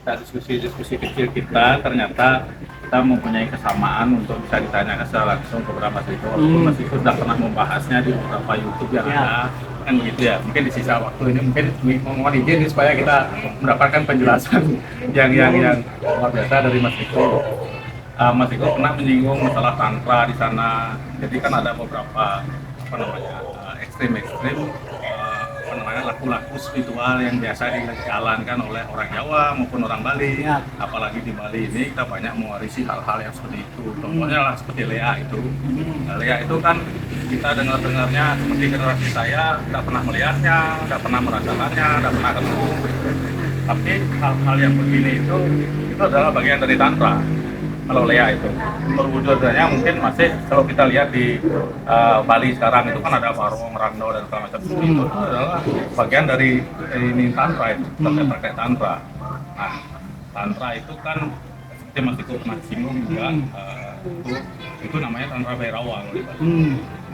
dari diskusi-diskusi kecil kita ternyata kita mempunyai kesamaan untuk bisa ditanyakan secara langsung kepada Mas Riko. Walaupun Mas Riko sudah pernah membahasnya di beberapa YouTube yang ada, kan begitu ya. Mungkin di sisa waktu ini mungkin mohon izin supaya kita mendapatkan penjelasan yang luar biasa dari Mas Riko. Mas Riko pernah menyinggung masalah tantra di sana. Jadi kan ada beberapa ekstrim-ekstrim laku-laku spiritual yang biasa dijalankan oleh orang Jawa maupun orang Bali. Apalagi di Bali ini kita banyak mewarisi hal-hal yang seperti itu. Contohnya lah seperti Lea itu. Lea itu kan kita dengar-dengarnya seperti generasi saya tidak pernah melihatnya, tidak pernah merasakannya, tidak pernah ketemu. Tapi hal-hal yang begini itu adalah bagian dari tantra. Kalau Lea itu perwujudannya mungkin masih kalau kita lihat di Bali sekarang itu kan ada barong, rando dan segala macam itu adalah bagian dari ini tantra itu terkait tantra. Nah, tantra itu kan seperti Mas Iko pernah singgung juga itu namanya tantra Bhairawa.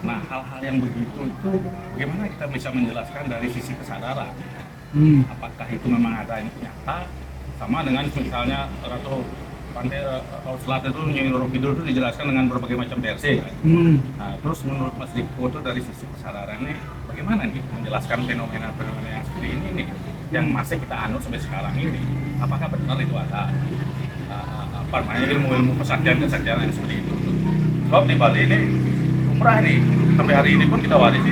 Nah, hal-hal yang begitu itu bagaimana kita bisa menjelaskan dari sisi kesadaran? Apakah itu memang ada yang nyata sama dengan misalnya Ratu Pantai Laut Selatan itu Nyiroro Kidul itu dijelaskan dengan berbagai macam versi kan? Nah, terus menurut Mas Riko itu dari sisi kesadaran ini bagaimana nih menjelaskan fenomena-fenomena yang seperti ini nih yang masih kita anut sampai sekarang ini, apakah benar itu ada apa namanya ilmu-ilmu kesaktian-kesaktian yang seperti itu? Sebab di Bali ini umrah ini sampai hari ini pun kita warisi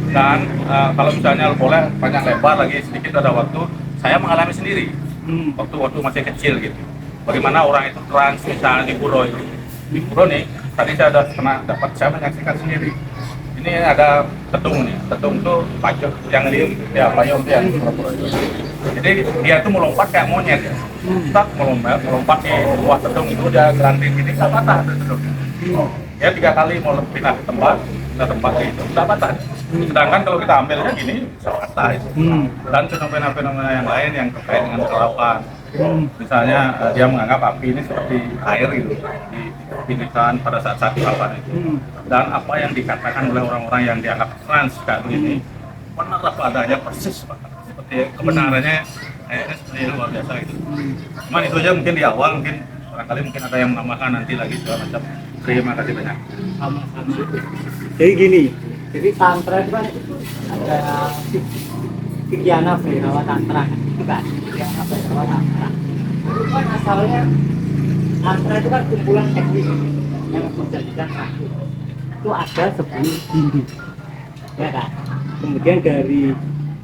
dan kalau misalnya boleh banyak lebar lagi sedikit ada waktu saya mengalami sendiri waktu masih kecil gitu. Bagaimana orang itu trans misalnya di pura itu. Di pura nih, tadi saya saya menyaksikan sendiri. Ini ada tetung nih, tetung tuh pacok yang lium, ya payung dia pura-pura itu. Jadi dia tuh melompat kayak monyet ya. Tak melompat di bawah tetung itu dia gelanting ini nggak patah tetungnya. Dia 3 kali mau pindah tempat itu nggak patah. Sedangkan kalau kita ambilnya gini bisa patah itu. Dan fenomena-fenomena yang lain yang terkait dengan kelautan. Misalnya dia menganggap api ini seperti air gitu di pinikan pada saat kelautan itu. Dan apa yang dikatakan oleh orang-orang yang dianggap trans kayak begini benar apa adanya persis seperti kebenarannya kayaknya seperti luar biasa gitu. Cuman itu aja mungkin di awal mungkin barangkali mungkin ada yang menambahkan nanti lagi segala macam. Terima kasih banyak. Jadi gini, jadi tantra itu kan ada Vigyana Bhairawa Tantra itu kan Vigyana Bhairawa Tantra itu kan asalnya tantra itu kan kumpulan teknik yang menjadikan satu itu ada 10 Hindu ya kan, kemudian dari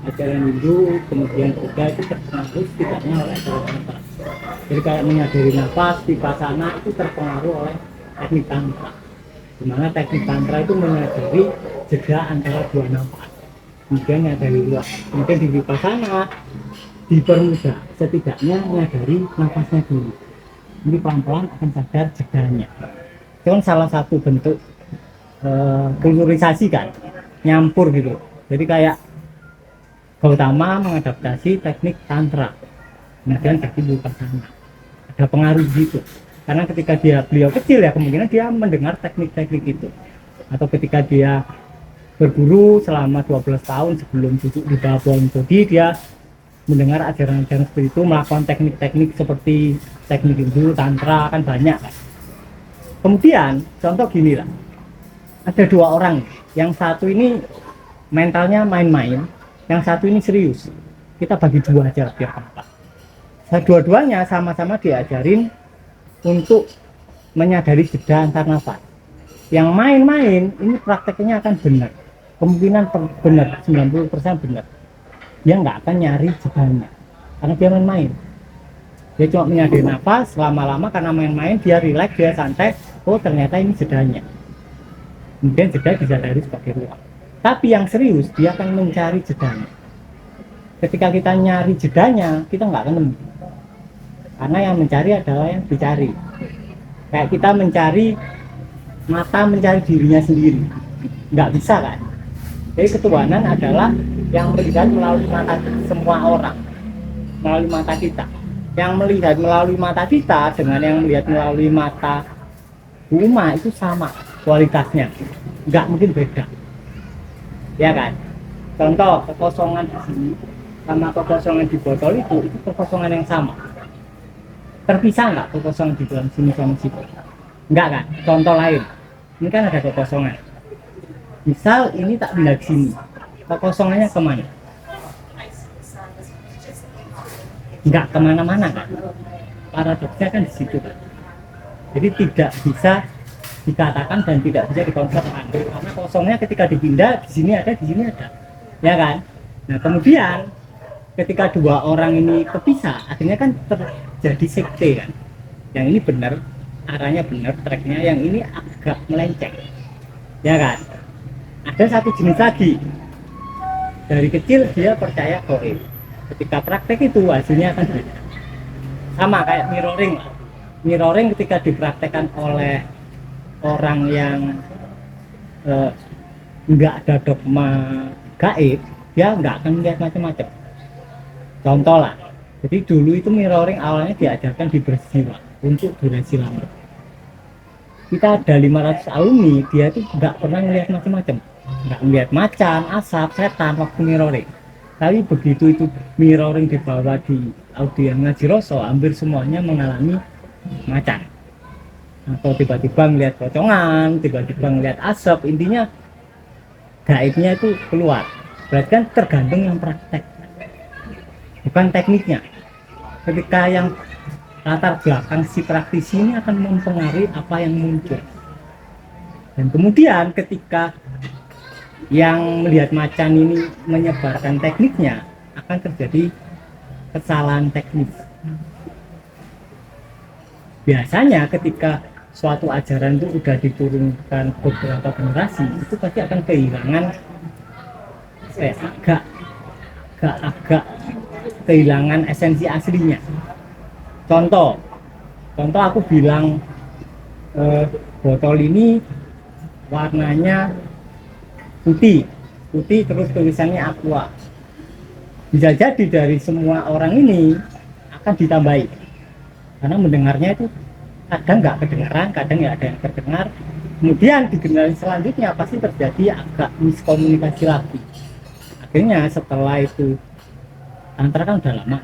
ajaran Hindu kemudian Buddha itu terpengaruh setidaknya oleh ajaran tantra. Jadi kayak menyadari nafas, vipassana itu terpengaruh oleh teknik tantra, dimana teknik tantra itu menyadari jeda antara dua nafas, kemudian menyadari luar, kemudian di vipassana dipermudah setidaknya menyadari nafasnya dulu, jadi pelan-pelan akan sadar jedanya. Itu kan salah satu bentuk kulturisasi kan, nyampur gitu. Jadi kayak Gautama mengadaptasi teknik tantra kemudian jadi vipassana, ada pengaruh gitu. Karena ketika beliau kecil ya kemungkinan dia mendengar teknik-teknik itu, atau ketika dia berguru selama 12 tahun sebelum duduk di bawah pohon Bodhi dia mendengar ajaran-ajaran seperti itu, melakukan teknik-teknik seperti teknik Hindu, tantra kan banyak kan. Kemudian contoh gini lah, ada 2 orang, yang satu ini mentalnya main-main, yang satu ini serius. Kita bagi 2 aja biar gampang. Dua-duanya sama-sama diajarin untuk menyadari jeda antar nafas. Yang main-main ini prakteknya akan benar, kemungkinan benar 90% benar. Dia nggak akan nyari jedanya karena dia main-main. Dia cuma menyadari nafas, lama-lama karena main-main dia rileks, dia santai. Oh ternyata ini jedanya. Kemudian jeda disadari sebagai ruang. Tapi yang serius dia akan mencari jedanya. Ketika kita nyari jedanya kita nggak akan nemu, karena yang mencari adalah yang dicari. Kayak kita mencari mata, mencari dirinya sendiri, nggak bisa kan. Jadi ketuhanan adalah yang melihat melalui mata semua orang, melalui mata kita. Yang melihat melalui mata kita dengan yang melihat melalui mata Uma itu sama kualitasnya, nggak mungkin beda, ya kan. Contoh kekosongan di sini sama kekosongan di botol itu kekosongan yang sama. terpisah nggak kekosongan di dalam sini sama situ? Enggak kan? Contoh lain, ini kan ada kekosongan. Misal ini tak pindah ke sini, kekosongannya kemana? Enggak kemana-mana kan? Paradoksnya kan di situ kan. Jadi tidak bisa dikatakan dan tidak bisa dikonsepkan karena kosongnya ketika dipindah di sini ada, ya kan? Nah kemudian ketika dua orang ini kepisah, akhirnya kan terjadi sekte kan. Yang ini benar, arahnya benar, tracknya, yang ini agak melenceng, ya kan? Ada satu jenis lagi, dari kecil dia percaya gaib, ketika praktek itu hasilnya akan beda. Sama kayak mirroring ketika dipraktekkan oleh orang yang nggak ada dogma gaib, dia nggak akan melihat macam-macam. Contoh lah, jadi dulu itu mirroring awalnya diajarkan di berjiwa untuk durasi lama. Kita ada 500 alumni, dia itu nggak pernah melihat macam-macam, nggak melihat macan, asap, setan waktu mirroring. Tapi begitu itu mirroring dibawa di audien ngaji Roso, hampir semuanya mengalami macan. Atau tiba-tiba melihat pocongan, tiba-tiba melihat asap, intinya gaibnya itu keluar. Berarti kan tergantung yang praktek, bukan tekniknya. Ketika yang latar belakang si praktisi ini akan mempengaruhi apa yang muncul. Dan kemudian ketika yang melihat macan ini menyebarkan tekniknya, akan terjadi kesalahan teknis. Biasanya ketika suatu ajaran itu udah diturunkan beberapa generasi, itu pasti akan kehilangan agak kehilangan esensi aslinya. Contoh aku bilang botol ini warnanya putih terus tulisannya aqua. Bisa jadi dari semua orang ini akan ditambahi, karena mendengarnya itu kadang nggak kedengaran, kadang ya ada yang terdengar. Kemudian di generasi selanjutnya pasti terjadi agak miskomunikasi lagi. Akhirnya setelah itu, Tantra kan udah lama,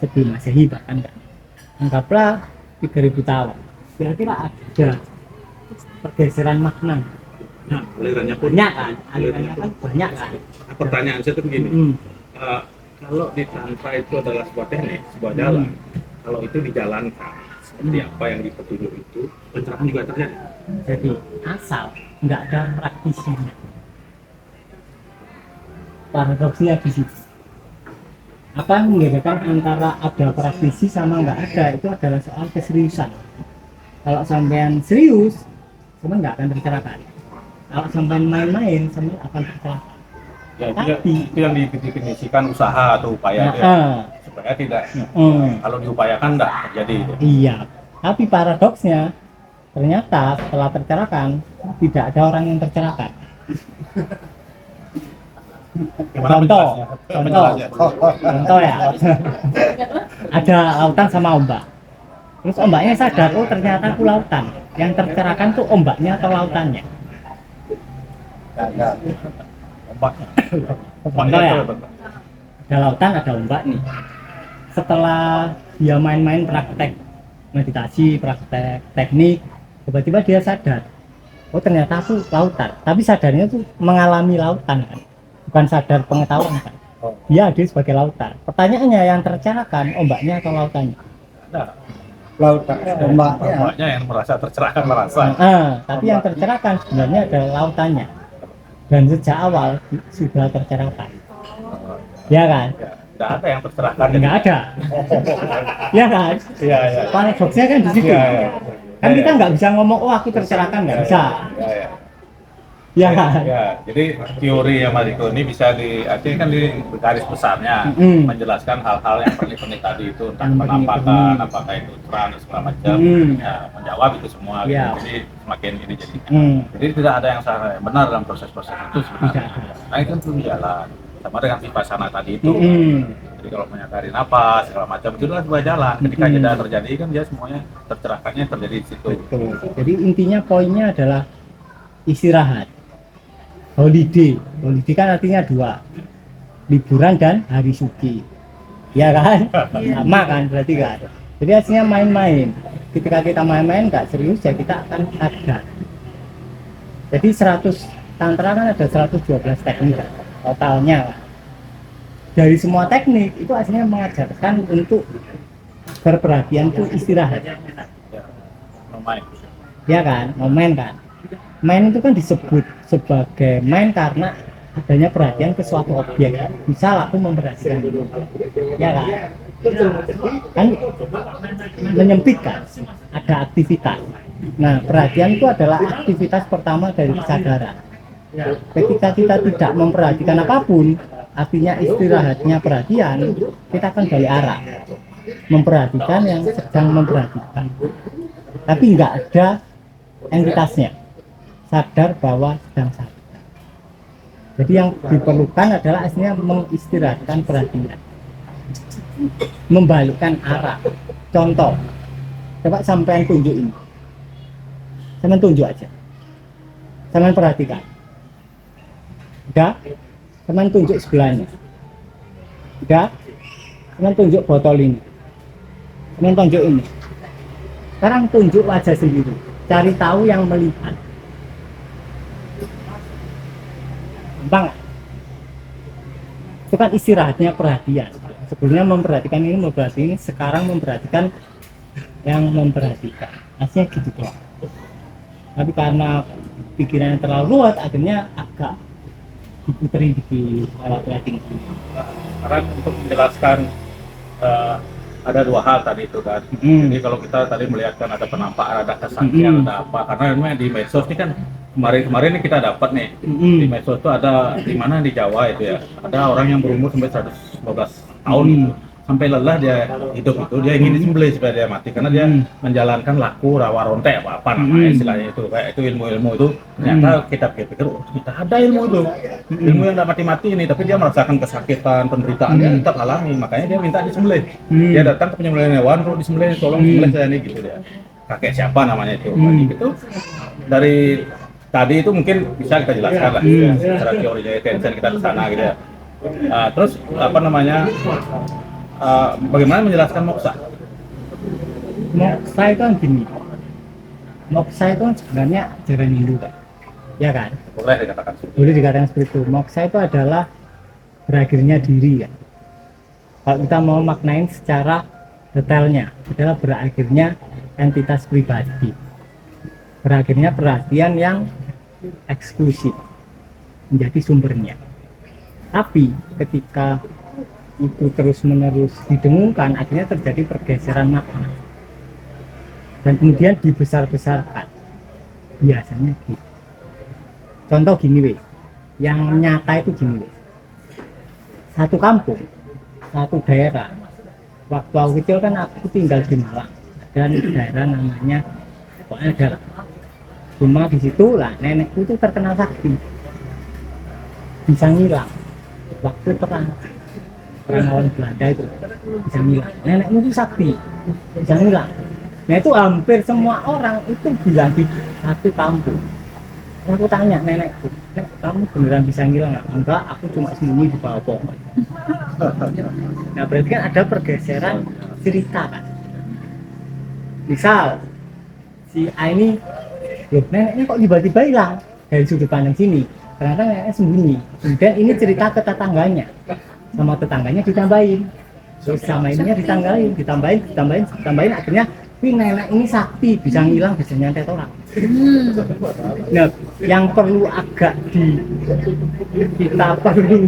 sebelum Masehi bahkan kan, anggaplah 3000 tahun, kira-kira ada pergeseran makna. Nah, alirannya pun Alirannya kan banyak kan. Pertanyaan saya tuh begini, kalau di Tantra itu adalah sebuah teknik, sebuah jalan, kalau itu dijalankan seperti apa yang di petunjuk itu, pencerahan juga terjadi. Jadi asal nggak ada praktisinya, paradoksnya di situ. Apa yang membedakan antara ada praktisi sama nggak ada, itu adalah soal keseriusan. Kalau sampean serius, semua nggak akan tercerahkan. Kalau sampean main-main, semua akan tercerahkan. Ya, itu yang didefinisikan usaha atau upaya supaya tidak kalau diupayakan enggak terjadi itu. Iya, tapi paradoksnya ternyata setelah tercerahkan tidak ada orang yang tercerahkan. Contoh ya, ada lautan sama ombak, terus ombaknya sadar, oh ternyata aku lautan, yang tercerahkan tuh ombaknya atau lautannya? Contoh ya, ada lautan, ada ombak nih. Setelah dia main-main praktek meditasi, praktek teknik, tiba-tiba dia sadar, oh ternyata aku lautan. Tapi sadarnya tuh mengalami lautan kan, bukan sadar pengetahuan kan. Dia hadir sebagai lautan. Pertanyaannya, yang tercerahkan ombaknya atau lautannya? Ombaknya yang merasa tercerahkan tapi yang tercerahkan sebenarnya adalah lautannya. Dan sejak awal sudah tercerahkan, ya kan? Tidak ada yang tercerahkan. Nggak ada, ya kan? Iya. Paradoksnya kan di situ. Kan kita nggak bisa ngomong, oh aku tercerahkan, nggak bisa. Ya kan? Ya, jadi teori yang Mariko ini bisa artinya kan di garis besarnya menjelaskan hal-hal yang penting tadi itu, entah penampakan, apakah itu terang dan segala macam, ya menjawab itu semua. Ya. Gitu. Jadi semakin ini jadi tidak ada yang salah yang benar dalam proses-proses itu sebenarnya. Nah itu kan jalan sama dengan vipassana tadi itu. Jadi kalau menyadari napas segala macam itu adalah sebuah jalan. Ketika jeda terjadi kan dia semuanya tercerahkannya terjadi di situ. Betul. Jadi intinya poinnya adalah istirahat. Holiday kan artinya dua, liburan dan hari suci, ya kan? Sama kan berarti kan. Jadi aslinya main-main. Ketika kita main-main nggak serius ya kita akan sadar. Jadi 100 tantra kan ada 112 teknik kan, totalnya. Dari semua teknik itu aslinya mengajarkan untuk berperhatian itu istirahat. Main. Ya kan, main kan. Main itu kan disebut sebagai main karena adanya perhatian ke suatu objek. Misal aku memperhatikan dulu, ya kan, kan menyempitkan, ada aktivitas. Nah, perhatian itu adalah aktivitas pertama dari kesadaran. Ketika kita tidak memperhatikan apapun, artinya istirahatnya perhatian, kita akan balik arah, memperhatikan yang sedang memperhatikan, tapi nggak ada entitasnya, sadar bahwa sedang sadar. Jadi yang diperlukan adalah aslinya mengistirahatkan perhatian, membalikkan arah. Contoh, coba sampean tunjuk ini, sampean tunjuk aja, sampean perhatikan, udah, sampean tunjuk sebelahnya, udah, sampean tunjuk botol ini, sampean tunjuk ini. Sekarang tunjuk wajah sendiri, cari tahu yang melihat. Gampang. Itu kan istirahatnya perhatian. Sebelumnya memperhatikan ini, memperhatikan ini, sekarang memperhatikan yang memperhatikan. Aslinya gitu doang. Tapi karena pikirannya terlalu luas, akhirnya agak diputeri di rating. Karena untuk menjelaskan ada dua hal tadi itu kan. Jadi kalau kita tadi melihat kan ada penampakan, ada kesaksian, ada apa. Karena memang di medsos ini kan kemarin ini kita dapat nih di medsos itu ada di mana di Jawa itu ya, ada orang yang berumur sampai 112 tahun gitu. Sampai lelah dia hidup itu, dia ingin disembelih supaya dia mati karena dia menjalankan laku rawa ronte apa namanya istilahnya itu, kayak itu ilmu itu. Ternyata kita pikir oh, kita ada ilmu itu, ilmu yang tidak mati-mati ini, tapi dia merasakan kesakitan, penderitaan, dia tetap alami, makanya dia minta disembelih. Dia datang ke penyembelihan hewan, bro, disembelih, tolong sembelih saya ini gitu dia. Kakek siapa namanya itu, gitu. Dari tadi itu mungkin bisa kita jelaskan lah secara teori tension kita ke sana gitu ya. Terus apa namanya, bagaimana menjelaskan moksa? Moksa itu kan gini, moksa itu kan sebenarnya ajaran Hindu kan, ya kan? Boleh dikatakan Boleh dikatakan seperti itu. Moksa itu adalah berakhirnya diri kan. Kalau kita mau maknain secara detailnya, adalah berakhirnya entitas pribadi, berakhirnya perhatian yang eksklusif menjadi sumbernya. Tapi ketika itu terus-menerus didengungkan, akhirnya terjadi pergeseran makna dan kemudian dibesar-besarkan. Biasanya gitu. Contoh gini weh, yang nyata itu gini weh, satu kampung, satu daerah. Waktu aku kecil kan aku tinggal di Malang, dan daerah namanya pokoknya daerah. Cuma di situ lah nenekku itu terkenal sakti, bisa ngilang waktu perang lawan Belanda itu, bisa ngilang. Nenekmu itu sakti, bisa ngilang. Nah itu hampir semua orang itu bilang di satu kampung. Aku tanya nenekku, "Nek, kamu beneran bisa ngilang nggak?" "Enggak, aku cuma sembunyi di bawah pohon." Nah berarti kan ada pergeseran cerita kan. Misal si A ini, loh neneknya kok tiba-tiba hilang dari sudut pandang sini, ternyata neneknya sembunyi. Kemudian ini cerita ke tetangganya, sama tetangganya ditambahin, terus sama ininya ditambahin, akhirnya ini nenek ini sakti, bisa ngilang, bisa nyantet orang. Nah yang perlu agak kita perlu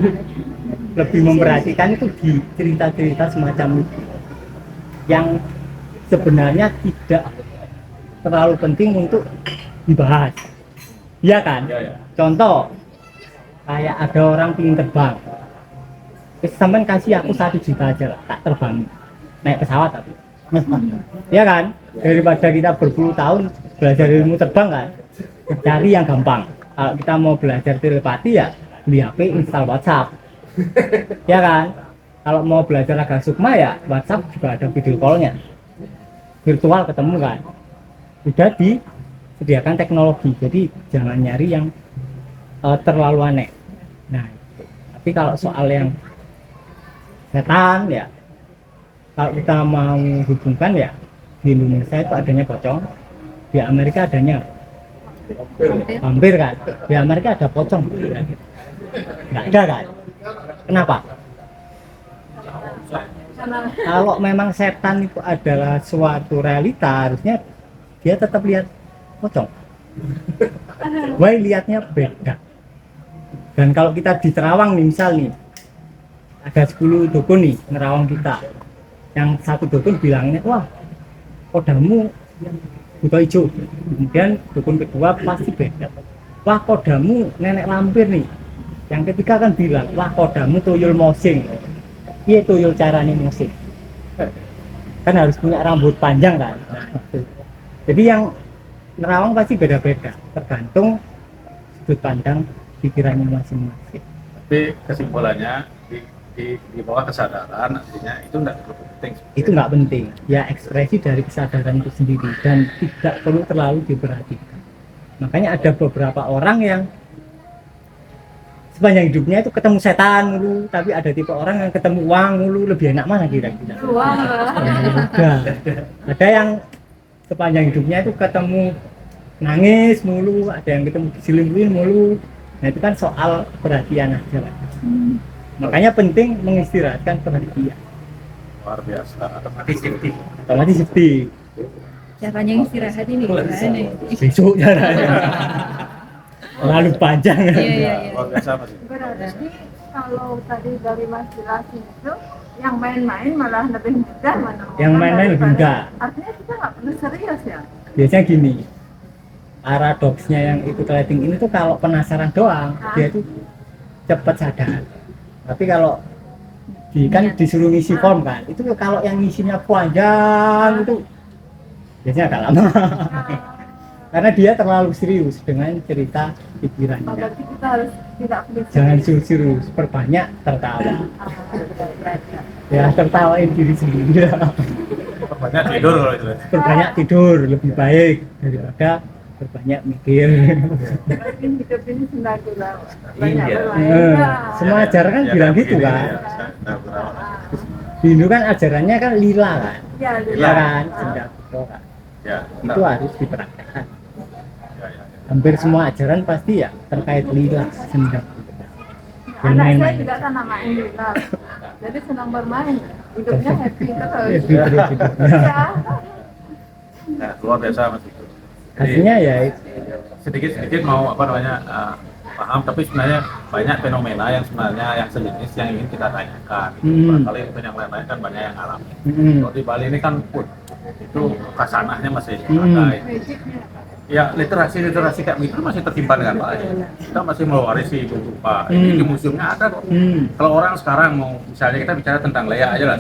lebih memperhatikan itu di cerita-cerita semacam itu yang sebenarnya tidak terlalu penting untuk dibahas, iya kan? Ya. Contoh kayak ada orang ingin terbang, sampean kasih aku 1 juta aja lah, tak terbang naik pesawat tapi ya kan, daripada kita berpuluh tahun belajar ilmu terbang kan, cari yang gampang. Kalau kita mau belajar telepati ya beli HP, install WhatsApp, ya kan. Kalau mau belajar agak sukma ya WhatsApp juga ada video callnya, virtual ketemu kan, sudah disediakan teknologi. Jadi jangan nyari yang terlalu aneh. Nah tapi kalau soal yang setan ya Kalau kita mau hubungkan ya di Indonesia itu adanya pocong, di Amerika adanya hampir kan, di Amerika ada pocong, nggak ada kan? Kenapa? Kalau memang setan itu adalah suatu realita, harusnya dia tetap lihat pocong. Why lihatnya beda? Dan kalau kita di Terawang nih, misal nih ada 10 dukun nih nerawang kita, yang satu dukun bilangnya wah kodamu buta hijau, kemudian dukun kedua pasti beda, wah kodamu nenek lampir nih, yang ketiga kan bilang wah kodamu tuyul mosing. Iya tuyul caranya mosing, kan harus punya rambut panjang kan. Jadi yang nerawang pasti beda-beda, tergantung sudut pandang pikirannya masing-masing. Tapi kesimpulannya di bawah kesadaran artinya itu enggak terlalu penting. Itu nggak penting, ya ekspresi dari kesadaran itu sendiri dan tidak perlu terlalu diperhatikan. Makanya ada beberapa orang yang sepanjang hidupnya itu ketemu setan mulu, tapi ada tipe orang yang ketemu uang mulu. Lebih enak mana kira-kira? Ada yang sepanjang hidupnya itu ketemu nangis mulu, ada yang ketemu diselingkuhin mulu. Nah itu kan soal perhatian aja lah. Makanya penting mengistirahatkan perhatian. Luar biasa, Otomatis sedih. Caranya istirahat ini gimana? Besok caranya. Terlalu panjang. Iya. luar biasa Mas. Berarti kalau tadi dari Mas jelasin itu yang main-main malah lebih mudah menemukan. Yang main-main lebih mudah. Artinya kita nggak perlu serius ya. Biasanya gini, paradoksnya yang ikut lighting ini tuh kalau penasaran doang, dia tuh cepat sadar. Tapi kalau kan disuruh ngisi form kan, itu kalau yang ngisinya panjang itu biasanya agak lama. Karena dia terlalu serius dengan cerita pikirannya. Berarti kita harus tidak perlu Jangan serius. serius, perbanyak tertawa. Ah, Ya tertawain diri sendiri. Banyak tidur kalau itu. Perbanyak tidur lebih baik daripada perbanyak mikir. Berarti hidup ini sendagila. Banyak Iya. bermain. Nah, Semua ajaran kan bilang gitu kan. Di Hindu kan ajarannya kan lila kan, Ya, lila kan, sendagila kan. Ya, Itu harus dipraktekkan. ya. Hampir semua ajaran pasti ya terkait lila sendagila. anak saya Main-main. juga kan namain Lila. Jadi senang bermain. Hidupnya happy terus. Hidupnya. Ya. Nah, luar biasa Mas itu. Artinya ya Sedikit-sedikit mau apa namanya paham, tapi sebenarnya banyak fenomena yang sebenarnya yang sejenis yang ingin kita tanyakan. Barangkali mungkin yang lain-lain kan banyak yang alami. Kalau di Bali ini kan itu kasanahnya masih ada. Ya literasi kayak gitu masih tersimpan dengan baik. Kita masih mewarisi ibu rupa. Ini di museumnya ada kok. Kalau orang sekarang mau misalnya kita bicara tentang Lea aja lah,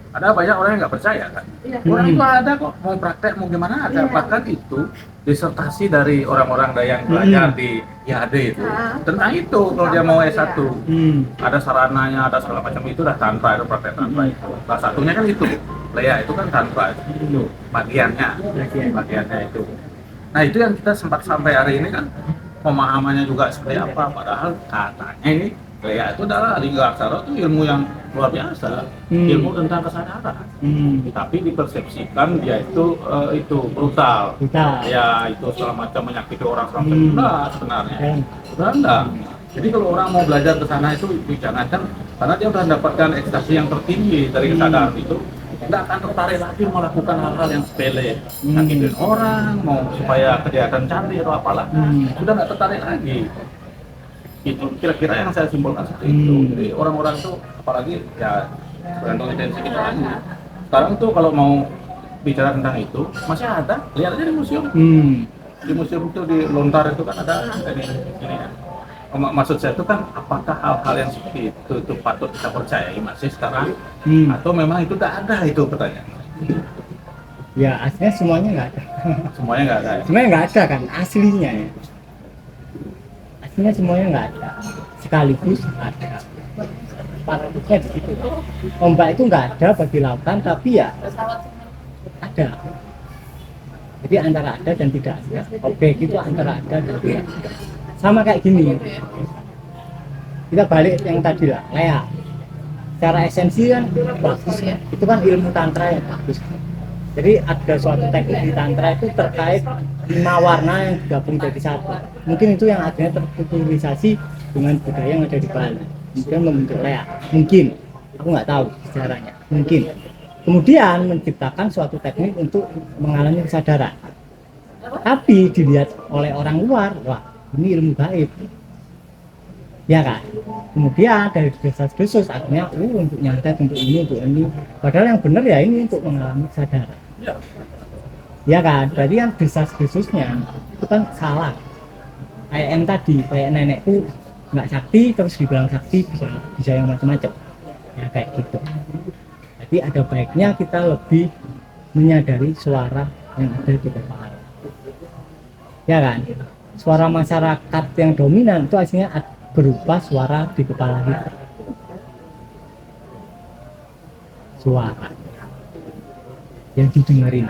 ada banyak orang yang nggak percaya kan. Iya. Orang itu ada kok, mau praktek mau gimana ada. Iya. Bahkan itu disertasi dari orang-orang yang belajar di IAD itu tentang itu. Kalau dia mau S1 ada sarananya, ada segala macam, itu udah tantra, itu praktek tantra itu. Salah satunya kan itu Lea itu kan tantra itu bagiannya itu. Nah itu yang kita sempat sampai hari ini kan pemahamannya juga seperti apa, padahal katanya ini Lea itu adalah lingga aksara itu ilmu yang luar biasa, ilmu tentang kesadaran. Tapi dipersepsikan dia itu brutal. Ya itu segala macam menyakiti orang sampai enggak sebenarnya. Udah enggak. Jadi kalau orang mau belajar ke sana itu jangankan karena dia udah mendapatkan ekstasi yang tertinggi dari kesadaran itu, nggak akan tertarik lagi melakukan hal-hal yang sepele, nyakitin orang, mau supaya kelihatan cantik atau apalah, sudah nggak tertarik lagi. Itu kira-kira yang saya simpulkan seperti itu. Jadi orang-orang itu apalagi ya tergantung intensi kita lagi. Sekarang tuh kalau mau bicara tentang itu masih ada, lihat aja di museum. Di museum itu di Lontar itu kan ada ini ya. Maksud saya itu kan apakah hal-hal yang seperti itu patut kita percayai masih sekarang atau memang itu tidak ada, itu pertanyaan. Ya aslinya semuanya nggak ada. Semuanya nggak ada. Semuanya nggak ada kan aslinya ya. Aslinya semuanya nggak ada. Sekaligus ada. Paradoksnya di situ. Ombak itu nggak ada bagi lautan, tapi ya ada. Jadi antara ada dan tidak ada. Objek itu antara ada dan tidak ada. Sama kayak gini. Kita balik yang tadi lah, Lea. secara esensi kan bagus ya, itu kan ilmu tantra yang bagus. Jadi ada suatu teknik di tantra itu terkait 5 warna yang digabung jadi satu. Mungkin itu yang akhirnya terkulturisasi dengan budaya yang ada di Bali, kemudian membentuk lea. Mungkin, aku nggak tahu sejarahnya. Mungkin. Kemudian menciptakan suatu teknik untuk mengalami kesadaran. Tapi dilihat oleh orang luar, wah ini ilmu gaib. Ya kan? Kemudian dari desas-desus akhirnya untuk nyantet, untuk ini. Padahal yang benar ya ini untuk mengalami kesadaran. Ya kan? Berarti kan desas-desusnya itu kan salah. Kayak yang tadi, kayak nenekku nggak sakti terus dibilang sakti, bisa yang macam-macam. Ya kayak gitu. Jadi ada baiknya kita lebih menyadari suara yang ada di kepala. Ya kan? Suara masyarakat yang dominan itu aslinya berupa suara di kepala kita. Suara yang didengarin.